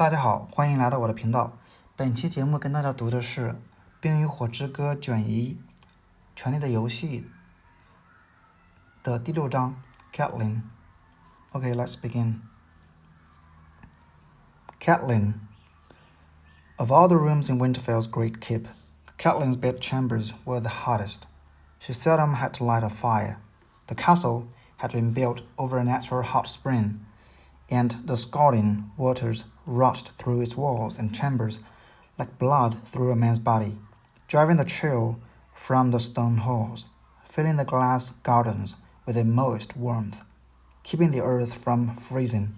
大家好，欢迎来到我的频道。本期节目跟大家读的是《冰与火之歌卷1权力的游戏》的第6章 Catelyn。 Okay, let's begin. Catelyn. Of all the rooms in Winterfell's great keep, Catelyn's bedchambers were the hottest. She seldom had to light a fire. The castle had been built over a natural hot spring, and the scalding waters rushed through its walls and chambers like blood through a man's body, driving the chill from the stone halls, filling the glass gardens with a moist warmth, keeping the earth from freezing.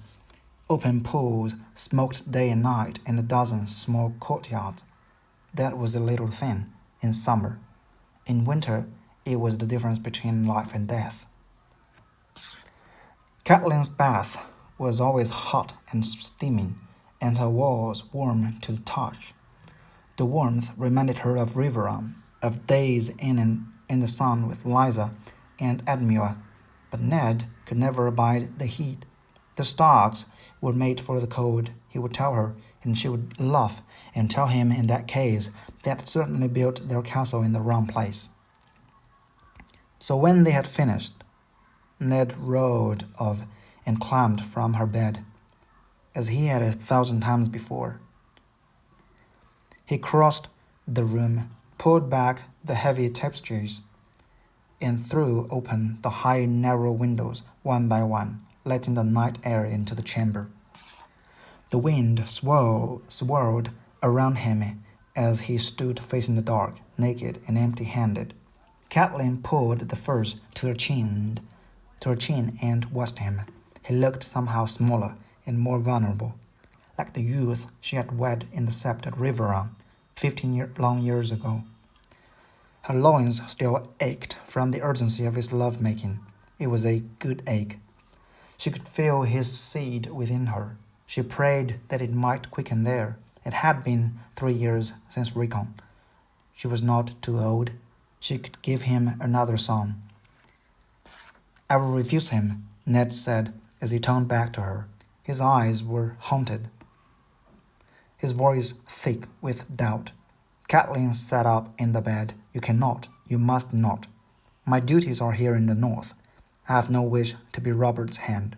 Open pools smoked day and night in a dozen small courtyards. That was a little thing in summer. In winter, it was the difference between life and death. Catelyn's bath was always hot and steaming, and her walls warm to the touch. The warmth reminded her of Riverrun, of days in the sun with Lysa and Edmure, but Ned could never abide the heat. The Starks were made for the cold, he would tell her, and she would laugh and tell him in that case they had certainly built their castle in the wrong place. So when they had finished, Ned rolled off and climbed from her bed, as he had 1,000 times before. He crossed the room, pulled back the heavy tapestries, and threw open the high, narrow windows one by one, letting the night air into the chamber. The wind swirled around him as he stood facing the dark, naked and empty-handed. Catelyn pulled the furs to her chin and watched him. He looked somehow smaller and more vulnerable, like the youth she had wed in the sept at Riverrun 15 long years ago. Her loins still ached from the urgency of his love-making. It was a good ache. She could feel his seed within her. She prayed that it might quicken there. It had been 3 years since Rickon. She was not too old. She could give him another son. "I will refuse him," Ned said as he turned back to her. His eyes were haunted, his voice thick with doubt. Catelyn sat up in the bed. "You cannot. You must not. My duties are here in the north. I have no wish to be Robert's hand."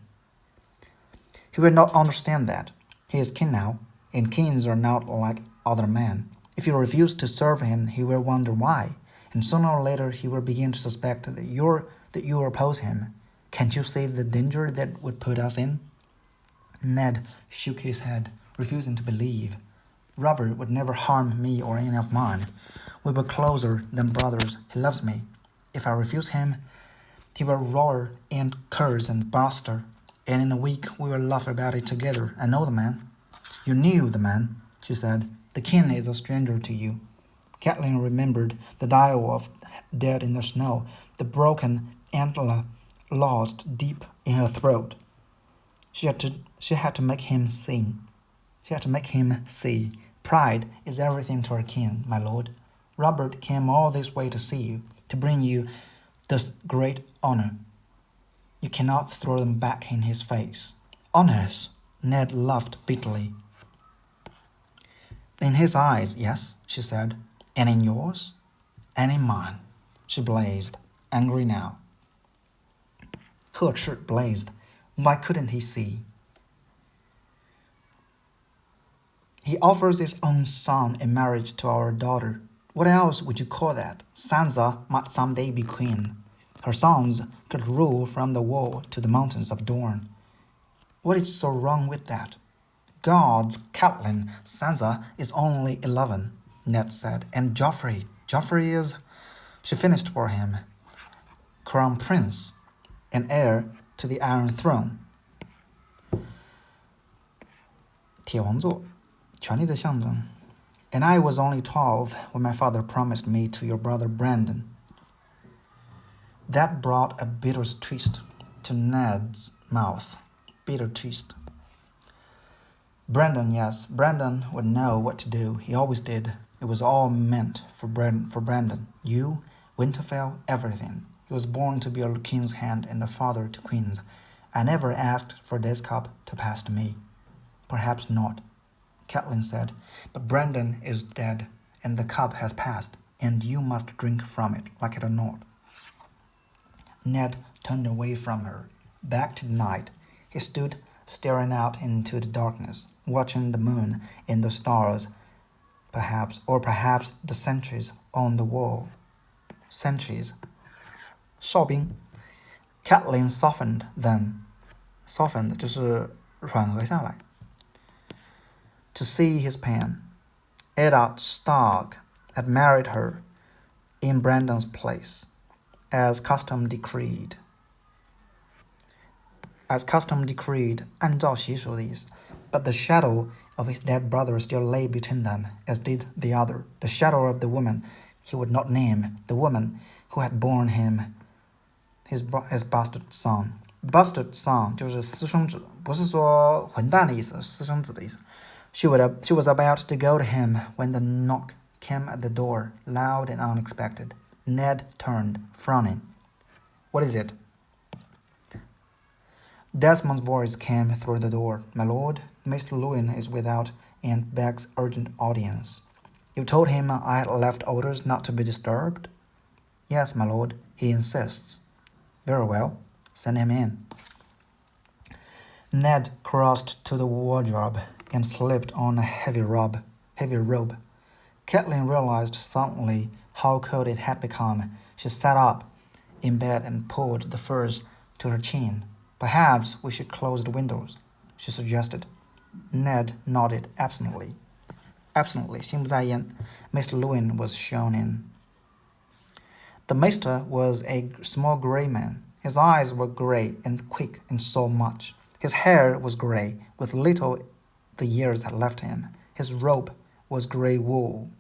"He will not understand that. He is king now, and kings are not like other men. If you refuse to serve him, he will wonder why, and sooner or later he will begin to suspect that you oppose him. Can't you see the danger that would put us in?" Ned shook his head, refusing to believe. "Robert would never harm me or any of mine. We were closer than brothers. He loves me. If I refuse him, he will roar and curse and bluster, and in a week we will laugh about it together. I know the man." "You knew the man," she said. "The king is a stranger to you." Catelyn remembered the dial of Dead in the Snow, the broken antler lodged deep in her throat. She had to make him see. She had to make him see. "Pride is everything to our king, my lord. Robert came all this way to see you, to bring you this great honor. You cannot throw them back in his face." "Honors!" Ned laughed bitterly. "In his eyes, yes," she said. "And in yours?" "And in mine," she blazed, angry now. Her cheek blazed. Why couldn't he see? "He offers his own son in marriage to our daughter. What else would you call that? Sansa might someday be queen. Her sons could rule from the wall to the mountains of Dorne. What is so wrong with that?" "Gods, Catelyn, Sansa is only 11, Ned said. "And Joffrey is," she finished for him, "crown prince, and heir to the Iron Throne." 铁王座，权力的象征。"And I was only 12 when my father promised me to your brother Brandon." That brought a bitter twist to Ned's mouth. Bitter twist. "Brandon, yes, Brandon would know what to do. He always did. It was all meant for Brandon. You, Winterfell, everything. He was born to be a king's hand and a father to queens. I never asked for this cup to pass to me." "Perhaps not. Catelyn said, but Brandon is dead, and the cup has passed, and you must drink from it, like it or not. Ned turned away from her, back to the night. He stood staring out into the darkness, watching the moon and the stars, perhaps the sentries on the wall. Sentries. 哨兵. Catelyn softened then. Softened 就是软和下来. To see his pain. Eddard Stark had married her in Brandon's place, as custom decreed. As custom decreed, 按照习俗的意思. But the shadow of his dead brother still lay between them, as did the other, the shadow of the woman he would not name, the woman who had borne him his bastard son. Bastard son 就是私生子，不是说混蛋的意思，私生子的意思。She was about to go to him when the knock came at the door, loud and unexpected. Ned turned, frowning. What is it? Desmond's voice came through the door. My lord, Mr. Lewin is without and begs urgent audience. You told him I had left orders not to be disturbed? Yes, my lord, he insists. Very well, send him in. Ned crossed to the wardrobe and slipped on a heavy robe. Catelyn realized suddenly how cold it had become. She sat up in bed and pulled the furs to her chin. Perhaps we should close the windows, she suggested. Ned nodded absently. Absently, 心不在焉. Mr. Lewin was shown in. The maester was a small grey man. His eyes were grey and quick and saw much. His hair was grey, with little the years had left him. His robe was grey wool.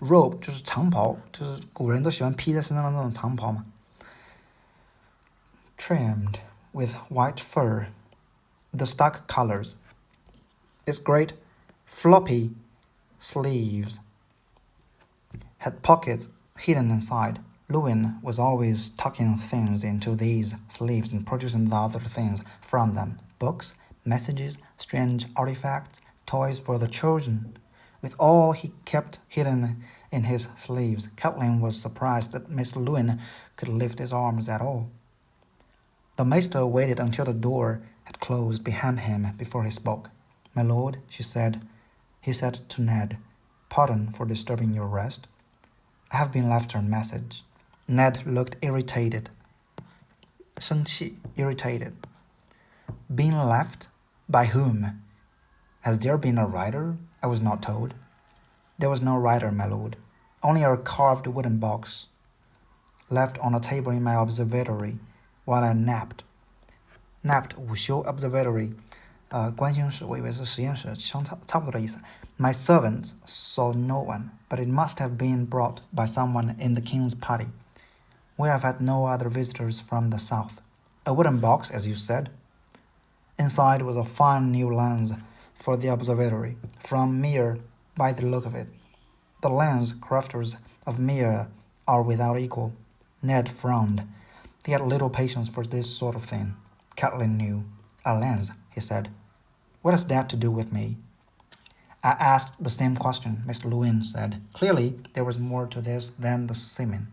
Robe 就是长袍，就是古人都喜欢披在身上的那种长袍嘛。Trimmed with white fur, the stock colors. Its great floppy sleeves had pockets hidden inside. Lewin was always tucking things into these sleeves and producing the other things from them. Books, messages, strange artifacts, toys for the children. With all he kept hidden in his sleeves, Catelyn was surprised that Mr. Lewin could lift his arms at all. The maester waited until the door had closed behind him before he spoke. My lord, he said to Ned, pardon for disturbing your rest. I have been left a message. Ned looked irritated. 生气, irritated. Being left? By whom? Has there been a rider? I was not told. There was no rider, my lord. Only a carved wooden box, left on a table in my observatory while I napped. Napped, 午休 observatory. 观星室，我以为是实验室，差不多的意思。My servants saw no one, but it must have been brought by someone in the king's party. We have had no other visitors from the south. A wooden box, as you said. Inside was a fine new lens for the observatory, from Mir by the look of it. The lens crafters of Mir are without equal. Ned frowned. He had little patience for this sort of thing. Catelyn knew. A lens, he said. What has that to do with me? I asked the same question, Mr. Lewin said. Clearly, there was more to this than the seeming.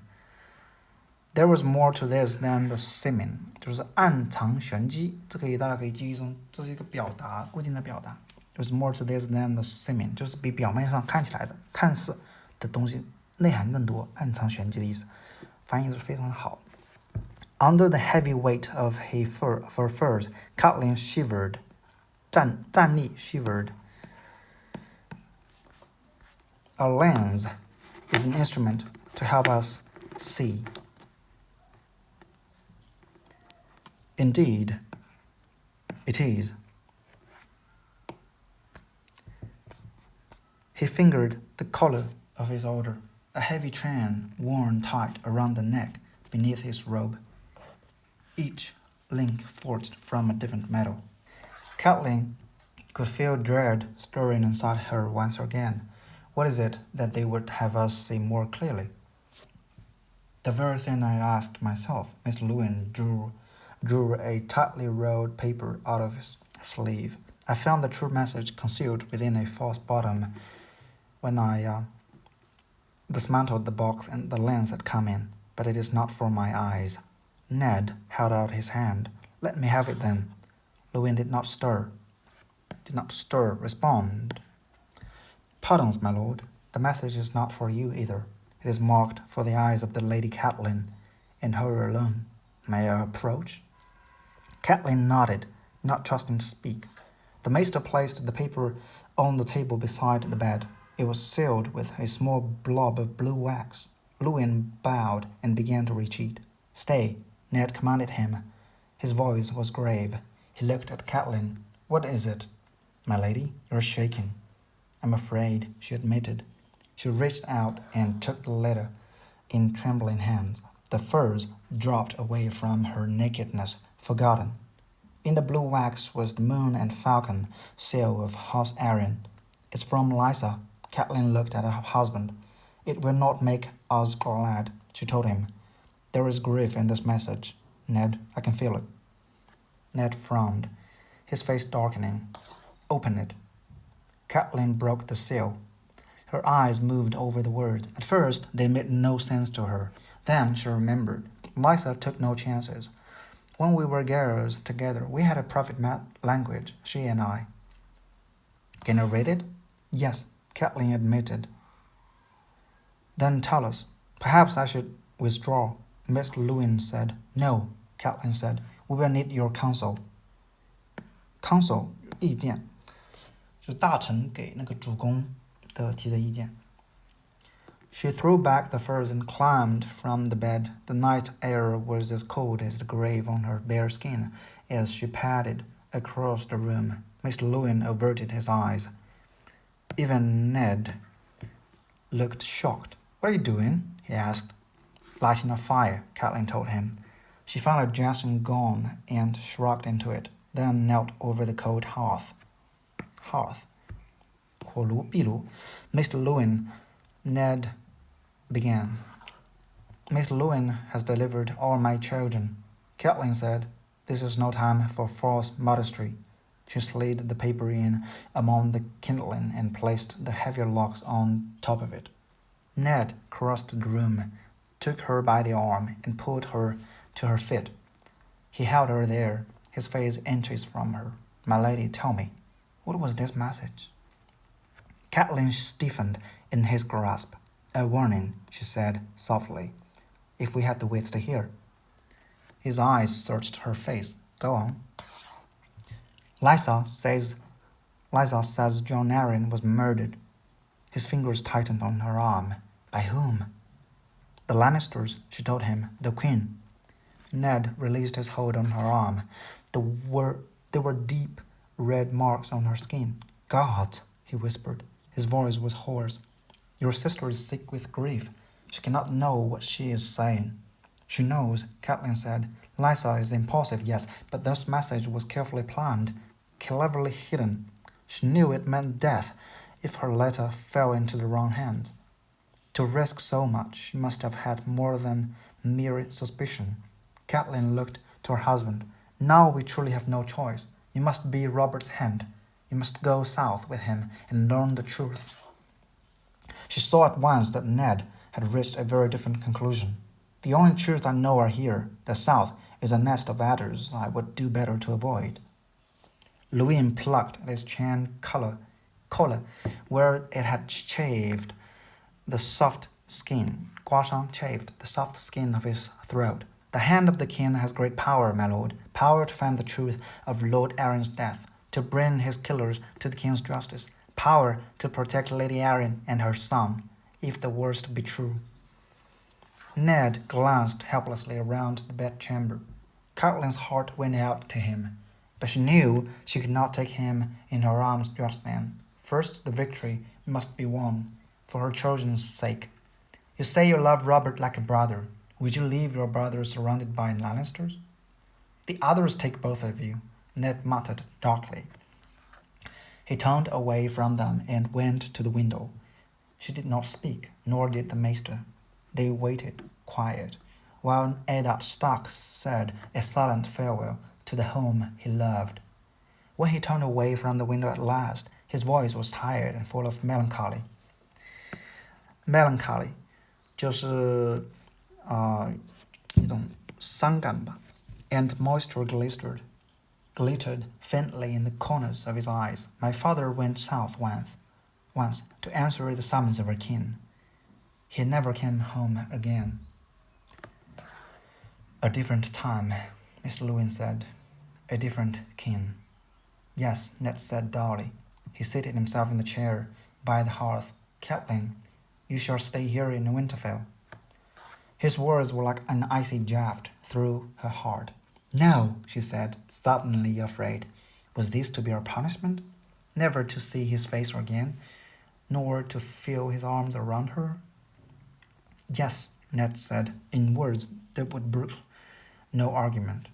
There was more to this than the seeming. 就是暗藏玄机，这大家可以记忆中，这是一个表达，固定的表达。There's more to this than the seeming， 就是比表面上看起来的、看似的东西内涵更多，暗藏玄机的意思。翻译的非常好。Under the heavy weight of her furs, Catelyn shivered. 站立 shivered. A lens is an instrument to help us see. Indeed, it is. He fingered the collar of his order, a heavy chain worn tight around the neck beneath his robe, each link forged from a different metal. Catelyn could feel dread stirring inside her once again. What is it that they would have us see more clearly? The very thing I asked myself. Mr. Lewin drew a tightly rolled paper out of his sleeve. I found the true message concealed within a false bottom when I dismantled the box and the lens had come in, but it is not for my eyes. Ned held out his hand. Let me have it then. Lewin did not stir. Respond. Pardons, my lord. The message is not for you either. It is marked for the eyes of the Lady Catelyn, and her alone. May I approach? Catelyn nodded, not trusting to speak. The maester placed the paper on the table beside the bed. It was sealed with a small blob of blue wax. Lewin bowed and began to retreat. Stay, Ned commanded him. His voice was grave. He looked at Catelyn. What is it? My lady, you're shaking. I'm afraid, she admitted. She reached out and took the letter in trembling hands. The furs dropped away from her nakedness, forgotten. In the blue wax was the moon and falcon seal of House Arryn. It's from Lysa. Catelyn looked at her husband. It will not make us glad, she told him. There is grief in this message. Ned, I can feel it. Ned frowned, his face darkening. Open it. Catelyn broke the seal. Her eyes moved over the words. At first, they made no sense to her. Then she remembered. Lysa took no chances. When we were girls together, we had a private language, she and I. Can you read it? Yes, Catelyn admitted. Then tell us. Perhaps I should withdraw, Mr. Lewin said. No, Catelyn said. We will need your counsel. Counsel, 意见，就是大臣给那个主公的提的意见。She threw back the furs and climbed from the bed. The night air was as cold as the grave on her bare skin as she padded across the room. Mr. Lewin averted his eyes. Even Ned looked shocked. What are you doing? He asked. Lighting a fire, Catelyn told him. She found a Jason gone and shrugged into it, then knelt over the cold hearth. 火炉壁炉 Mr. Lewin, Ned began. Miss Lewin has delivered all my children. Catelyn said, This is no time for false modesty. She slid the paper in among the kindling and placed the heavier logs on top of it. Ned crossed the room, took her by the arm, and pulled her to her feet. He held her there, his face inches from her. My lady, tell me, what was this message? Catelyn stiffened in his grasp. A warning, she said softly, if we have the wits to hear. His eyes searched her face. Go on. Lysa says Jon Arryn was murdered. His fingers tightened on her arm. By whom? The Lannisters, she told him. The Queen. Ned released his hold on her arm. There were deep red marks on her skin. God, he whispered. His voice was hoarse. Your sister is sick with grief. She cannot know what she is saying. She knows, Catelyn said. Lysa is impulsive, yes, but this message was carefully planned, cleverly hidden. She knew it meant death if her letter fell into the wrong hands. To risk so much, she must have had more than mere suspicion. Catelyn looked to her husband. Now we truly have no choice. You must be Robert's hand. You must go south with him and learn the truth. She saw at once that Ned had reached a very different conclusion. The only truth I know are here. The south is a nest of adders I would do better to avoid. Lewin plucked at his chain collar, where it had chafed the soft skin. Guashang chafed the soft skin of his throat. The hand of the king has great power, my lord. Power to find the truth of Lord Arryn's death, to bring his killers to the king's justice. Power to protect Lady Arryn and her son, if the worst be true. Ned glanced helplessly around the bedchamber. Catelyn's heart went out to him, but she knew she could not take him in her arms just then. First, the victory must be won, for her children's sake. You say you love Robert like a brother. Would you leave your brother surrounded by Lannisters? The others take both of you, Ned muttered darkly. He turned away from them and went to the window. She did not speak, nor did the maester. They waited, quiet, while Eddard Stark said a silent farewell to the home he loved. When he turned away from the window at last, his voice was tired and full of melancholy. Melancholy 就是一种伤感吧。And moisture glittered faintly in the corners of his eyes. My father went south once to answer the summons of our king. He never came home again. A different time, Mr. Lewin said. A different king. Yes, Ned said dully. He seated himself in the chair by the hearth. Catelyn, you shall stay here in Winterfell. His words were like an icy shaft through her heart. No, she said, suddenly afraid. Was this to be her punishment? Never to see his face again, nor to feel his arms around her? Yes, Ned said, in words that would brook no argument.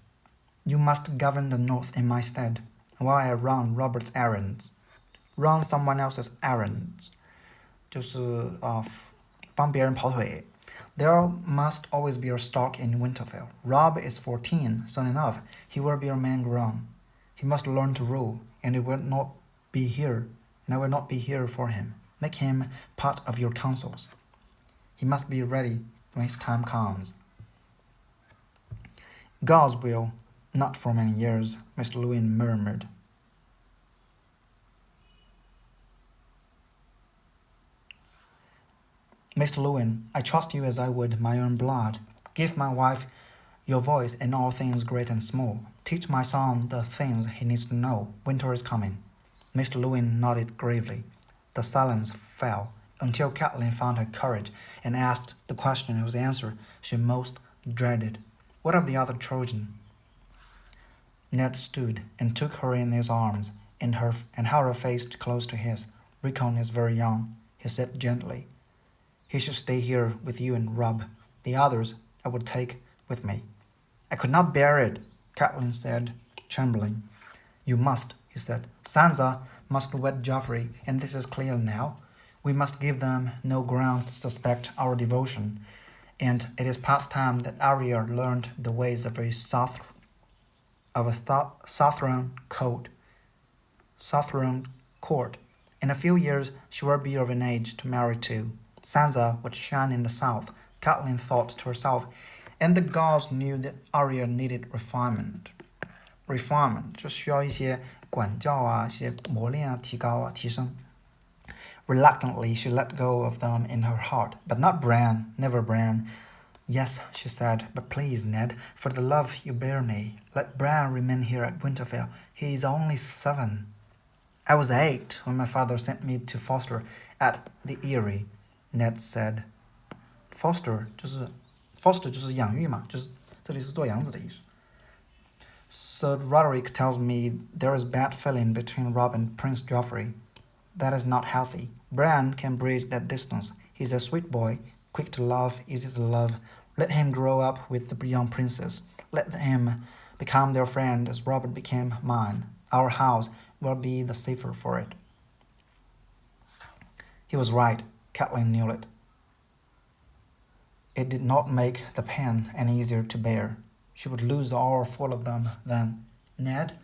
You must govern the North in my stead, while I run Robert's errands. Run someone else's errands. 就是帮别人跑腿。There must always be a stock in Winterfell. Robb is 14. Soon enough, he will be a man grown. He must learn to rule, and I will not be here for him. Make him part of your councils. He must be ready when his time comes. God's will, not for many years, Mr. Lewin murmured. Mr. Lewin, I trust you as I would my own blood. Give my wife your voice in all things great and small. Teach my son the things he needs to know. Winter is coming. Mr. Lewin nodded gravely. The silence fell until Catelyn found her courage and asked the question whose answer she most dreaded. What of the other Trojan? Ned stood and took her in his arms and held her face close to his. Rickon is very young, he said gently. He should stay here with you and Robb. The others I would take with me. I could not bear it, Catelyn said, trembling. You must, he said. Sansa must wed Joffrey, and this is clear now. We must give them no grounds to suspect our devotion, and it is past time that Arya learned the ways of a Southron court. In a few years, she will be of an age to marry too. Sansa would shine in the south, Catelyn thought to herself, and the gods knew that Arya needed refinement. Refinement 就需要一些管教啊，一些磨练啊，提高啊，提升。Reluctantly, she let go of them in her heart, but not Bran, never Bran. Yes, she said, but please, Ned, for the love you bear me, let Bran remain here at Winterfell. He is only 7. I was 8 when my father sent me to foster at the Eyrie. Ned said, "Foster 就是养育嘛，就是这里是做养子的意思。Sir Roderick tells me there is bad feeling between Robb and Prince Joffrey. That is not healthy. Bran can bridge that distance. He's a sweet boy, quick to love, easy to love. Let him grow up with the young princess. Let him become their friend as Robert became mine. Our house will be the safer for it." He was right. Catelyn knew it. It did not make the pain any easier to bear. She would lose all 4 of them then. Ned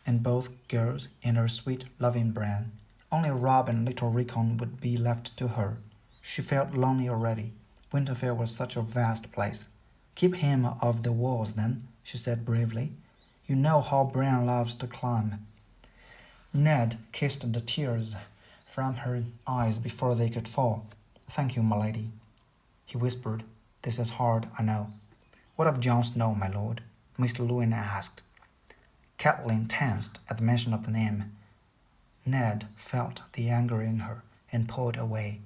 and both girls and her sweet, loving Bran. Only Robb and little Rickon would be left to her. She felt lonely already. Winterfell was such a vast place. Keep him off the walls then, she said bravely. You know how Bran loves to climb. Ned kissed the tears from her eyes before they could fall. Thank you, my lady, he whispered. This is hard, I know. What of Jon Snow, my lord? Mr. Lewin asked. Catelyn tensed at the mention of the name. Ned felt the anger in her and pulled away.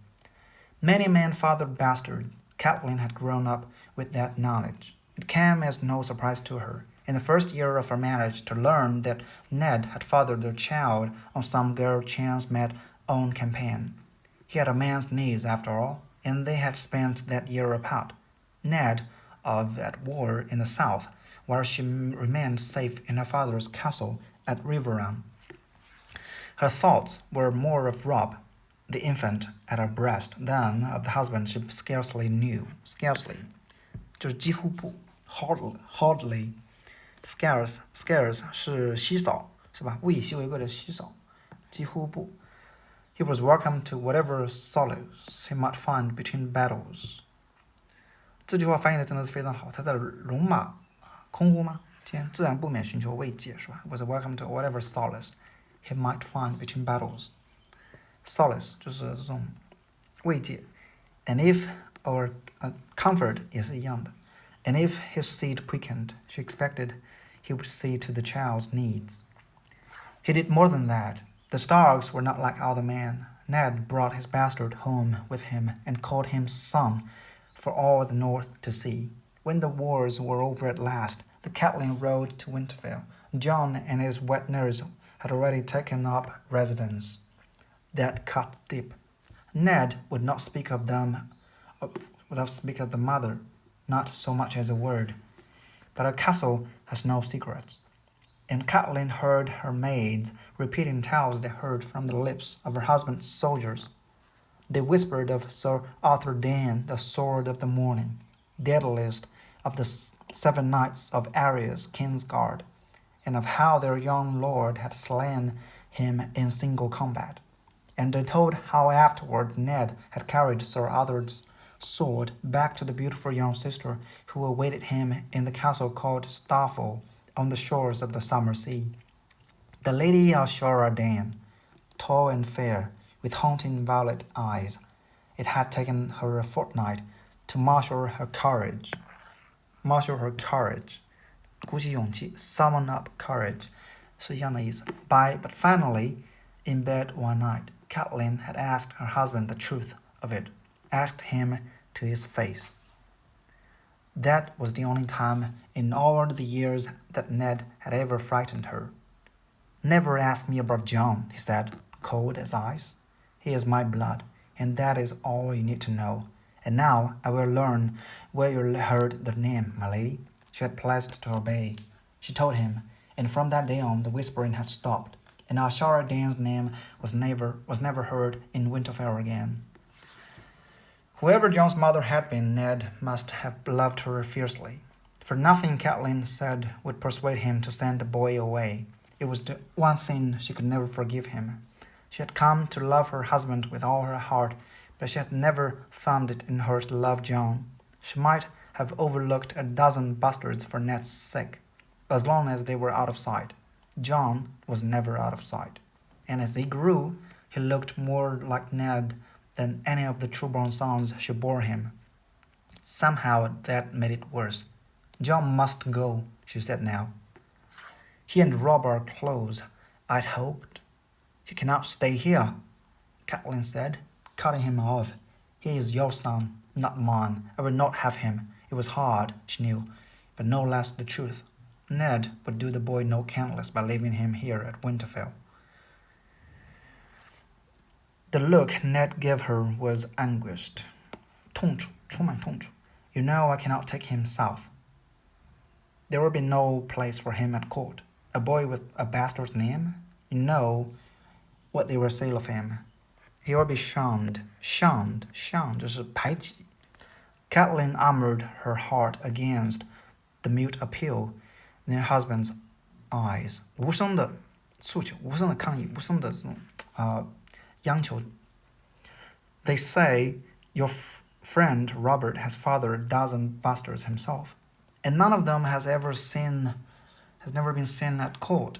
Many man-fathered bastard. Catelyn had grown up with that knowledge. It came as no surprise to her, in the first year of her marriage, to learn that Ned had fathered their child on some girl chance met on campaign. He had a man's knees, after all, and they had spent that year apart. Ned at war in the south, while she remained safe in her father's castle at Riverrun. Her thoughts were more of Robb, the infant at her breast, than of the husband she scarcely knew. Scarcely 就是几乎不 hardly scarce 是稀少是吧？物以稀为贵的稀少，几乎不。He was welcome to whatever solace he might find between battles。这句话翻译的真的是非常好，他在戎马空呼吗？既然自然不免寻求慰藉，是吧 ？Was welcome to whatever solace he might find between battles。Solace 就是这种慰藉 ，and if or comfort 也是一样的。And if his seed quickened, she expected he would see to the child's needs. He did more than that. The Starks were not like other men. Ned brought his bastard home with him and called him son for all the north to see. When the wars were over at last, the Catelyn rode to Winterfell. Jon and his wet nurse had already taken up residence. That cut deep. Ned would not speak of them, would not speak of the mother, not so much as a word. But a castle has no secrets. And Catelyn heard her maids repeating tales they heard from the lips of her husband's soldiers. They whispered of Sir Arthur Dane, the sword of the morning, deadliest of the 7 knights of Arya's Kingsguard, and of how their young lord had slain him in single combat. And they told how afterward Ned had carried Sir Arthur's sword back to the beautiful young sister who awaited him in the castle called Starfall on the shores of the summer sea. The Lady Ashura Dane, tall and fair, with haunting violet eyes. It had taken her a fortnight to marshal her courage.鼓起勇气 summon up courage 是一样的意思。But finally, in bed one night, Catelyn had asked her husband the truth of it, asked him to his face. That was the only time in all the years that Ned had ever frightened her. Never ask me about Jon, he said, cold as ice. He is my blood, and that is all you need to know. And now I will learn where you heard the name, my lady. She had pledged to obey. She told him, and from that day on the whispering had stopped, and Ashara Dane's name was never heard in Winterfell again. Whoever Jon's mother had been, Ned must have loved her fiercely, for nothing Catelyn said would persuade him to send the boy away. It was the one thing she could never forgive him. She had come to love her husband with all her heart, but she had never found it in her to love Jon. She might have overlooked a dozen bastards for Ned's sake, as long as they were out of sight. Jon was never out of sight, and as he grew, he looked more like Ned than any of the true-born sons she bore him. Somehow that made it worse. Jon must go, she said now. He and Robb are close, I'd hoped. He cannot stay here, Catelyn said, cutting him off. He is your son, not mine. I will not have him. It was hard, she knew, but no less the truth. Ned would do the boy no kindness by leaving him here at Winterfell. The look Ned gave her was anguished. 痛楚，充满痛楚. You know I cannot take him south. There will be no place for him at court. A boy with a bastard's name? You know what they will say of him. He will be shunned. Shunned 就是排挤. Catelyn armored her heart against the mute appeal in her husband's eyes. 无声的诉求，无声的抗议，无声的这种央求. They say your friend Robert has fathered a dozen bastards himself, and none of them has never been seen at court.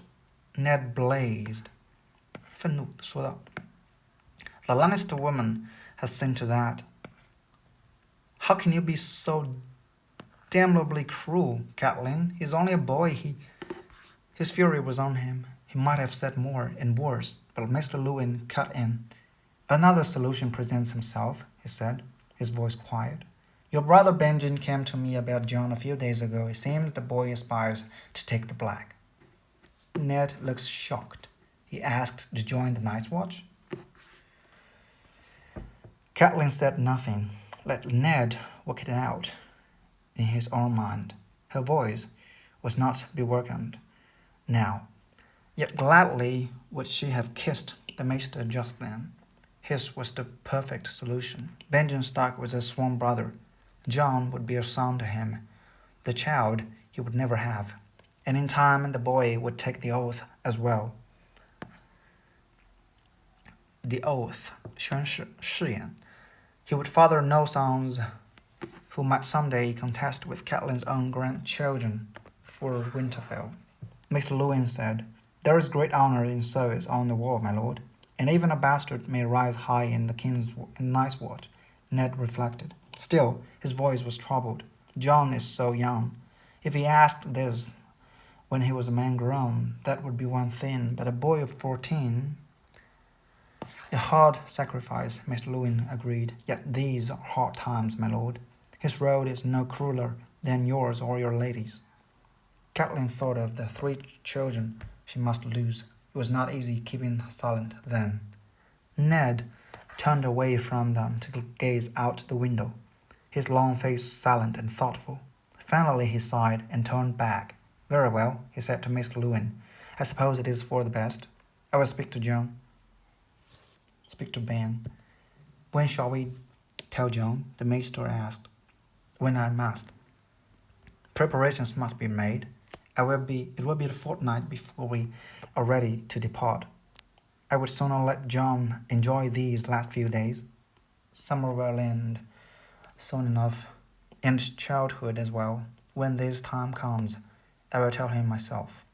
Ned blazed. 愤怒地说道 The Lannister woman has seen to that. How can you be so damnably cruel, Catelyn? He's only a boy. His fury was on him. He might have said more and worse, but Mr. Lewin cut in. Another solution presents himself, he said, his voice quiet. Your brother Benjen came to me about Jon a few days ago. It seems the boy aspires to take the black. Ned looks shocked. He asked to join the Night's Watch. Catelyn said nothing. Let Ned work it out in his own mind. Her voice was not bewildered now. Yet gladly would she have kissed the Maester just then. His was the perfect solution. Benjen Stark was a sworn brother. Jon would be a son to him. The child he would never have. and in time the boy would take the oath as well. The oath, 宣誓, 誓言. He would father no sons who might someday contest with Catelyn's own grandchildren for Winterfell. Mr. Lewin said, "There is great honor in service on the wall, my lord, and even a bastard may rise high in the Night's Watch," Ned reflected. Still, his voice was troubled. Jon is so young. If he asked this when he was a man grown, that would be one thing, but a boy of 14... A hard sacrifice, Mr. Lewin agreed. Yet these are hard times, my lord. His road is no crueler than yours or your lady's. Catelyn thought of the 3 children she must lose. It was not easy keeping silent then. Ned turned away from them to gaze out the window, his long face silent and thoughtful. Finally he sighed and turned back. "Very well," he said to Mr. Lewin. "I suppose it is for the best. I will speak to Jon. Speak to Ben." "When shall we tell Jon?" the maester asked. "When I must. Preparations must be made. It will be a fortnight before we are ready to depart. I would sooner let Jon enjoy these last few days. Summer will end soon enough, and childhood as well. When this time comes, I will tell him myself."